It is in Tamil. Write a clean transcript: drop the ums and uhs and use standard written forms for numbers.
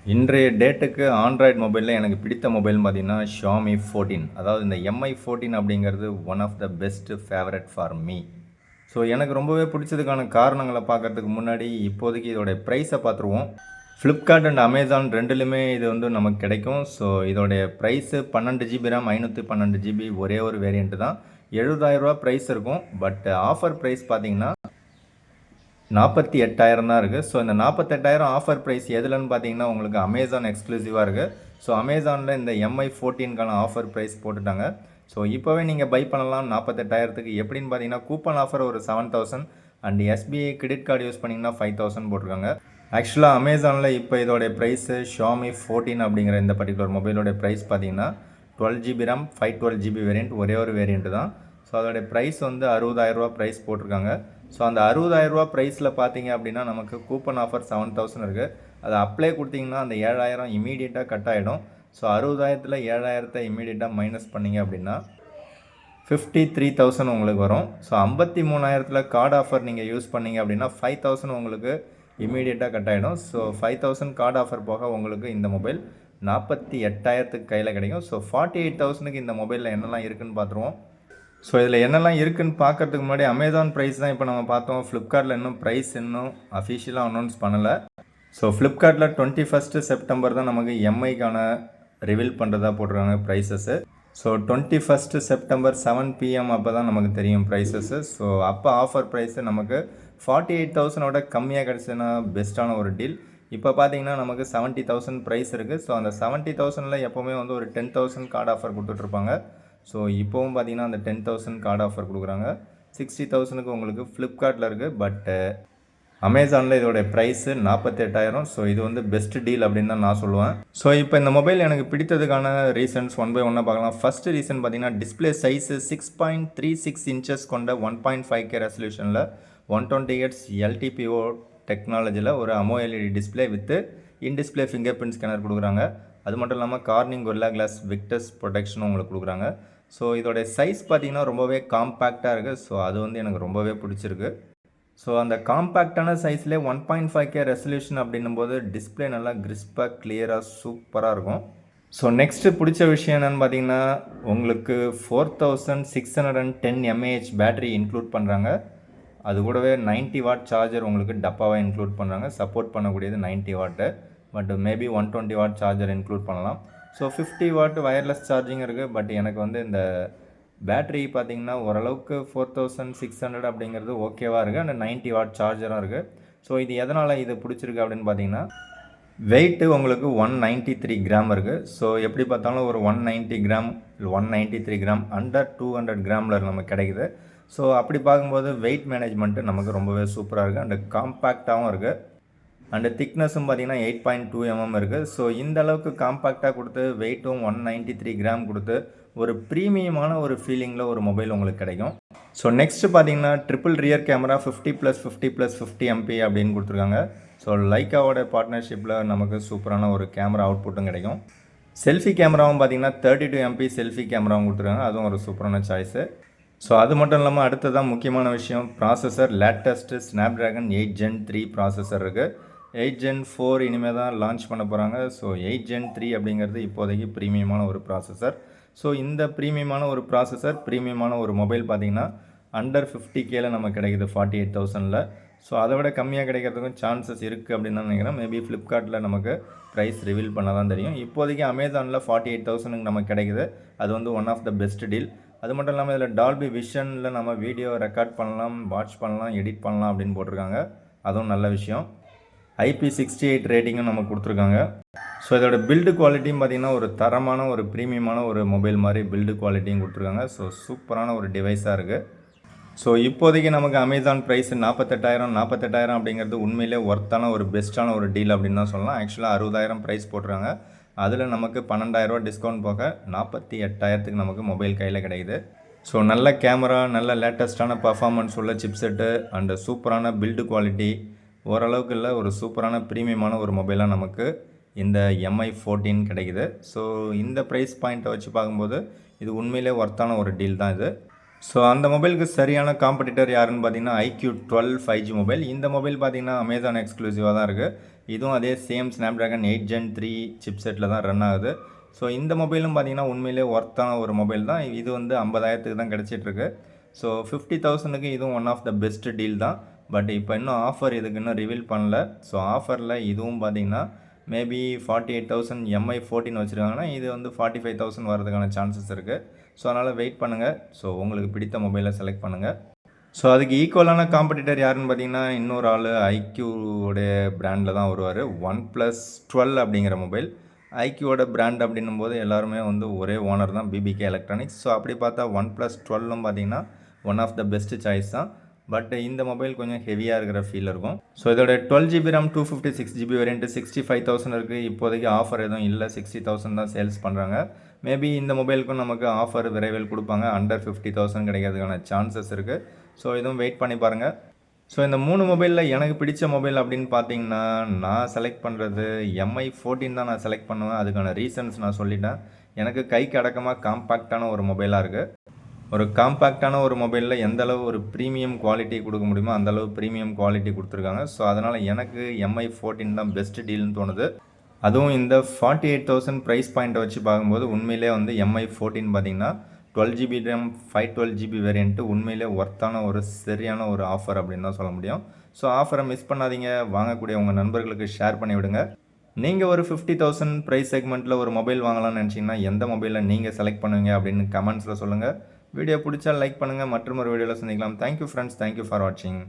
இன்றைய டேட்டுக்கு ஆண்ட்ராய்டு மொபைலில் எனக்கு பிடித்த மொபைல்னு பார்த்தீங்கன்னா ஷாமி 14. அதாவது இந்த எம்ஐ 14 அப்படிங்கிறது one of the best favourite for me. So எனக்கு ரொம்பவே பிடிச்சதுக்கான காரணங்களை பார்க்கறதுக்கு முன்னாடி இப்போதைக்கு இதோடைய ப்ரைஸை பார்த்துருவோம். ஃப்ளிப்கார்ட் அண்ட் அமேசான் ரெண்டுலையுமே இது வந்து நமக்கு கிடைக்கும். ஸோ இதோடைய ப்ரைஸு 12 ஜிபி ரேம் 512 ஜிபி ஒரே ஒரு வேரியண்ட்டு தான். 70,000 ப்ரைஸ் இருக்கும். பட் ஆஃபர் ப்ரைஸ் பார்த்தீங்கன்னா 48,000 தான் இருக்குது. ஸோ இந்த 48,000 ஆஃபர் ப்ரைஸ் எதுலன்னு பார்த்தீங்கன்னா உங்களுக்கு அமேசான் எக்ஸ்க்ளூசிவாக இருக்குது. ஸோ அமேசானில் இந்த எம்ஐ 14க்கான ஆஃபர் ப்ரைஸ் போட்டுட்டாங்க. ஸோ இப்போவே நீங்கள் பை பண்ணலாம் 48,000க்கு. எப்படின்னு பார்த்தீங்கன்னா கூப்பன் ஆஃபர் ஒரு 7,000 and SBI credit card use பண்ணிங்கன்னா 5,000 போட்டிருக்காங்க. ஆக்சுவலாக அமேசானில் இப்போ இதோடைய ப்ரைஸு ஷாமி 14 அப்படிங்கிற இந்த பர்டிகுலர் மொபைலோடைய ப்ரைஸ் பார்த்தீங்கன்னா 12 ஜிபி ரேம் 512 ஜிபி வேரியண்ட் ஒரே ஒரு வேரியண்ட்டு தான். ஸோ அதோடைய ப்ரைஸ் வந்து 60,000 ப்ரைஸ் போட்டிருக்காங்க. ஸோ அந்த 60,000 ப்ரைஸில் பார்த்தீங்க அப்படின்னா நமக்கு கூப்பன் ஆஃபர் 7,000 இருக்குது. அதை அப்ளை கொடுத்தீங்கன்னா அந்த 7,000 இமீடியட்டாக கட் ஆகிடும். ஸோ 60,000த்தில் 7,000 இமீடியட்டாக மைனஸ் பண்ணிங்க அப்படின்னா 53,000 உங்களுக்கு வரும். ஸோ 53,000த்தில் கார்டு ஆஃபர் நீங்கள் யூஸ் பண்ணிங்க அப்படின்னா 5,000 உங்களுக்கு இமீடியட்டாக கட் ஆகிடும். ஸோ 5,000 கார்டு ஆஃபர் போக உங்களுக்கு இந்த மொபைல் 48,000க்கு கையில் கிடைக்கும். ஸோ 48,000க்கு இந்த மொபைலில் என்னெல்லாம் இருக்குதுன்னு பார்த்துருவோம். ஸோ இதில் என்னெல்லாம் இருக்குதுன்னு பார்க்கறதுக்கு முன்னாடி அமேசான் ப்ரைஸ் தான் இப்போ நம்ம பார்த்தோம். ஃப்ளிப்கார்ட்டில் இன்னும் ப்ரைஸ் இன்னும் அஃபிஷியலாக அனௌன்ஸ் பண்ணலை. ஸோ ஃப்ளிப்கார்ட்டில் 21 செப்டம்பர் தான் நமக்கு எம்ஐக்கான ரிவீல் பண்ணுறதா போட்டிருக்காங்க ப்ரைஸஸ்ஸு. ஸோ 21 செப்டம்பர் 7 PM அப்போ தான் நமக்கு தெரியும் ப்ரைஸஸ்ஸு. ஸோ அப்போ ஆஃபர் ப்ரைஸு நமக்கு 48,000 கம்மியாக கிடச்சுன்னா பெஸ்ட்டான ஒரு டீல். இப்போ பார்த்தீங்கன்னா நமக்கு 70,000 ப்ரைஸ் இருக்குது. ஸோ அந்த 70,000ல் எப்போவுமே வந்து ஒரு 10,000 கார்டு ஆஃபர் கொடுத்துட்ருப்பாங்க. ஸோ இப்போவும் பார்த்தீங்கன்னா அந்த 10,000 கார்டு ஆஃபர் கொடுக்குறாங்க. 60,000க்கு உங்களுக்கு ஃப்ளிப்கார்ட்டில் இருக்குது. பட்டு அமேசானில் இதோடைய ப்ரைஸு 48,000. ஸோ இது வந்து பெஸ்ட் டீல் அப்படின்னு தான் நான் சொல்லுவேன். ஸோ இப்போ இந்த மொபைல் எனக்கு பிடித்ததுக்கான ரீசன்ஸ் ஒன் பை ஒன்னாக பார்க்கலாம். ஃபஸ்ட்டு ரீசன் பார்த்தீங்கன்னா டிஸ்பிளே சைஸு 6.36 இன்ச்சஸ் கொண்ட 1.5K ரெசல்யூஷனில் 120Hz LTPO டெக்னாலஜியில் ஒரு AMOLED display with in display finger print scanner கொடுக்குறாங்க. அது மட்டும் இல்லாமல் கார்னிங் கொரில்லா கிளாஸ் விக்டஸ் ப்ரொடெக்ஷனும் உங்களுக்கு கொடுக்குறாங்க. ஸோ இதோடைய சைஸ் பார்த்திங்கன்னா ரொம்பவே காம்பேக்டாக இருக்குது. ஸோ அது வந்து எனக்கு ரொம்பவே பிடிச்சிருக்கு. ஸோ அந்த காம்பேக்டான சைஸ்லேயே 1.5K ரெசல்யூஷன் அப்படின்னும் போது டிஸ்பிளே நல்லா கிறிஸ்பாக கிளியராக சூப்பராக இருக்கும். ஸோ நெக்ஸ்ட்டு பிடிச்ச விஷயம் என்னென்னு பார்த்தீங்கன்னா உங்களுக்கு 4610 mAh பேட்டரி இன்க்ளூட் பண்ணுறாங்க. அது கூடவே 90 வாட் சார்ஜர் உங்களுக்கு டப்பாவை இன்க்ளூட் பண்ணுறாங்க. சப்போர்ட் பண்ணக்கூடியது 90 வாட்டு. But maybe 120 watt charger include பண்ணலாம். ஸோ 50 வாட் வயர்லெஸ் சார்ஜிங் இருக்குது. பட் எனக்கு வந்து இந்த பேட்ரி பார்த்திங்கன்னா ஓரளவுக்கு 4600 அப்படிங்கிறது ஓகேவாக இருக்குது. அண்ட் 90 வாட் சார்ஜராக இருக்குது. ஸோ இது எதனால் இது பிடிச்சிருக்கு அப்படின்னு பார்த்தீங்கன்னா வெயிட்டு உங்களுக்கு 193 கிராம் இருக்குது. ஸோ எப்படி பார்த்தாலும் ஒரு 190 கிராம் 193 கிராம் அண்டர் 200 கிராமில் நமக்கு கிடைக்குது. ஸோ அப்படி பார்க்கும்போது வெயிட் மேனேஜ்மெண்ட்டு நமக்கு ரொம்பவே சூப்பராக இருக்குது. அண்டு காம்பேக்டாகவும் இருக்குது. அண்டு திக்னஸும் பார்த்திங்கன்னா 8.2 mm இருக்குது. ஸோ இந்த அளவுக்கு காம்பேக்டாக கொடுத்து வெயிட்டும் 193 கிராம் கொடுத்து ஒரு ப்ரீமியமான ஒரு ஃபீலிங்கில் ஒரு மொபைல் உங்களுக்கு கிடைக்கும். ஸோ நெக்ஸ்ட்டு பார்த்தீங்கன்னா ட்ரிபிள் ரியர் கேமரா 50+50+50 MP அப்படின்னு கொடுத்துருக்காங்க. ஸோ லைக்காவோட பார்ட்னர்ஷிப்பில் நமக்கு சூப்பரான ஒரு கேமரா அவுட்புட்டும் கிடைக்கும். செல்ஃபி கேமராவும் பார்த்திங்கன்னா 32 MP செல்ஃபி கேமராவும் கொடுத்துருக்காங்க. அதுவும் ஒரு சூப்பரான சாய்ஸு. ஸோ அது மட்டும் இல்லாமல் அடுத்ததான் முக்கியமான விஷயம் processor. Latest Snapdragon 8 Gen 3 processor இருக்குது. 8 Gen 4 இனிமேல் தான் லான்ச் பண்ண போகிறாங்க. ஸோ 8 Gen 3 அப்படிங்கிறது இப்போதைக்கு ப்ரீமியமான ஒரு ப்ராசஸர். ஸோ இந்த ப்ரீமியமான ஒரு ப்ராசஸர் ப்ரீமியமான ஒரு மொபைல் பார்த்திங்கன்னா அண்டர் 50Kல நமக்கு கிடைக்குது 48,000ல். ஸோ அதை விட கம்மியாக கிடைக்கிறதுக்கும் சான்சஸ் இருக்குது அப்படின்னு தான் நினைக்கிறேன். மேபி ஃப்ளிப்கார்ட்டில் நமக்கு ப்ரைஸ் ரிவீல் பண்ண தான் தெரியும். இப்போதைக்கு அமேசானில் 48,000க்கு நமக்கு கிடைக்குது. அது வந்து one of the best deal. அது மட்டும் இல்லாமல் இதில் டால்பி விஷனில் நம்ம வீடியோ ரெக்கார்ட் பண்ணலாம், வாட்ச் பண்ணலாம், எடிட் பண்ணலாம் அப்படின்னு போட்டிருக்காங்க. அதுவும் நல்ல விஷயம். IP68 ரேட்டிங்கும் நம்ம கொடுத்துருக்காங்க. ஸோ இதோட பில்டு குவாலிட்டியும் பார்த்திங்கன்னா ஒரு தரமான ஒரு ப்ரீமியமான ஒரு மொபைல் மாதிரி பில்டு குவாலிட்டியும் கொடுத்துருக்காங்க. ஸோ சூப்பரான ஒரு டிவைஸாக இருக்குது. ஸோ இப்போதைக்கு நமக்கு அமேசான் ப்ரைஸ் 48,000 அப்படிங்கிறது உண்மையிலே ஒர்த்தான ஒரு பெஸ்ட்டான ஒரு டீல் அப்படின்னு தான் சொல்லலாம். ஆக்சுவலாக 60,000 ப்ரைஸ் போட்டுருக்காங்க. அதில் நமக்கு 12,000 டிஸ்கவுண்ட் போக 48,000க்கு நமக்கு மொபைல் கையில் கிடைக்குது. ஸோ நல்ல கேமரா, நல்ல லேட்டஸ்ட்டான பர்ஃபார்மன்ஸ் உள்ள சிப்செட்டு அண்டு சூப்பரான பில்டு குவாலிட்டி, ஓரளவுக்கு இல்லை ஒரு சூப்பரான ப்ரீமியமான ஒரு மொபைலாக நமக்கு இந்த எம்ஐ 14 கிடைக்குது. ஸோ இந்த ப்ரைஸ் பாயிண்ட்டை வச்சு பார்க்கும்போது இது உண்மையிலே ஒர்த்தான ஒரு டீல் தான் இது. ஸோ அந்த மொபைலுக்கு சரியான காம்படிட்டர் யாருன்னு பார்த்தீங்கன்னா iQOO 12 5G மொபைல். இந்த மொபைல் பார்த்தீங்கன்னா அமேசான் எக்ஸ்க்ளூசிவாக தான் இருக்குது. இதுவும் அதே சேம் ஸ்னாப்ட்ராகன் 8 Gen 3 சிப்செட்டில் தான் ரன் ஆகுது. ஸோ இந்த மொபைலும் பார்த்தீங்கன்னா உண்மையிலே ஒர்த்தான ஒரு மொபைல் தான். இது வந்து 50,000க்கு தான் கிடச்சிட்ருக்கு. ஸோ 50,000க்கு இதுவும் one of the best deal தான். பட் இப்போ இன்னும் ஆஃபர் இதுக்கு இன்னும் ரிவீல் பண்ணல. ஸோ ஆஃபரில் இதுவும் பார்த்தீங்கன்னா மேபி 48,000 MI14 வச்சுருக்காங்கன்னா இது வந்து 45,000 வரதுக்கான சான்சஸ் இருக்குது. ஸோ அதனால் வெயிட் பண்ணுங்கள். ஸோ உங்களுக்கு பிடித்த மொபைலை செலக்ட் பண்ணுங்கள். ஸோ அதுக்கு ஈக்குவலான காம்படிட்டர் யாருன்னு பார்த்தீங்கன்னா இன்னொரு ஆள் ஐக்யூடைய பிராண்டில் தான் வருவார். OnePlus 12 அப்படிங்கிற மொபைல். ஐக்யூவோட பிராண்ட் அப்படின்னும் போது எல்லாருமே வந்து ஒரே ஓனர் தான், BBK எலக்ட்ரானிக்ஸ். ஸோ அப்படி பார்த்தா OnePlus 12ம் பார்த்தீங்கன்னா one of the best choice தான். பட் இந்த மொபைல் கொஞ்சம் ஹெவியாக இருக்கிற ஃபீல் இருக்கும். ஸோ இதோட 12GB RAM 256GB வேரியன்ட்டு 65,000 இருக்குது. இப்போதைக்கு ஆஃபர் எதுவும் இல்லை, 60,000 தான் சேல்ஸ் பண்ணுறாங்க. மேபி இந்த மொபைலுக்கும் நமக்கு ஆஃபர் விரைவில் கொடுப்பாங்க. அண்டர் 50,000 கிடைக்கிறதுக்கான சான்சஸ் இருக்குது. ஸோ இதுவும் வெயிட் பண்ணி பாருங்கள். ஸோ இந்த 3 மொபைலில் எனக்கு பிடிச்ச மொபைல் அப்படின்னு பார்த்தீங்கன்னா நான் செலக்ட் பண்ணுறது MI14 தான் நான் செலக்ட் பண்ணுவேன். அதுக்கான ரீசன்ஸ் நான் சொல்லிட்டேன். எனக்கு கைக்கு அடக்கமாக காம்பேக்டான ஒரு மொபைலாக இருக்குது. ஒரு காம்பேக்டான ஒரு மொபைலில் எந்தளவு ஒரு ப்ரீமியம் குவாலிட்டி கொடுக்க முடியுமோ அந்தளவு ப்ரீமியம் குவாலிட்டி கொடுத்துருக்காங்க. ஸோ அதனால் எனக்கு MI14 தான் பெஸ்ட் டீல்னு தோணுது. அதுவும் இந்த 48,000 ப்ரைஸ் பாயிண்ட்டை வச்சு பார்க்கும்போது உண்மையிலே வந்து MI14 பார்த்திங்கன்னா 12GB RAM 512GB வேரியன்ட்டு உண்மையிலே ஒர்த்தான ஒரு சரியான ஒரு ஆஃபர் அப்படின்னு தான் சொல்ல முடியும். ஸோ ஆஃபரை மிஸ் பண்ணாதீங்க. வாங்கக்கூடிய உங்கள் நண்பர்களுக்கு ஷேர் பண்ணி விடுங்க. நீங்கள் ஒரு 50,000 ப்ரைஸ் செக்மெண்ட்டில் ஒரு மொபைல் வாங்கலாம்னு நினச்சிங்கன்னா எந்த மொபைலில் நீங்கள் செலக்ட் பண்ணுவீங்க அப்படின்னு கமெண்ட்ஸில் சொல்லுங்கள். வீடியோ பிடிச்சா லைக் பண்ணுங்கள். மற்றும் ஒரு வீடியோவில் சந்திக்கலாம். Thank you friends. தேங்க்யூ ஃபார் வாட்சிங்.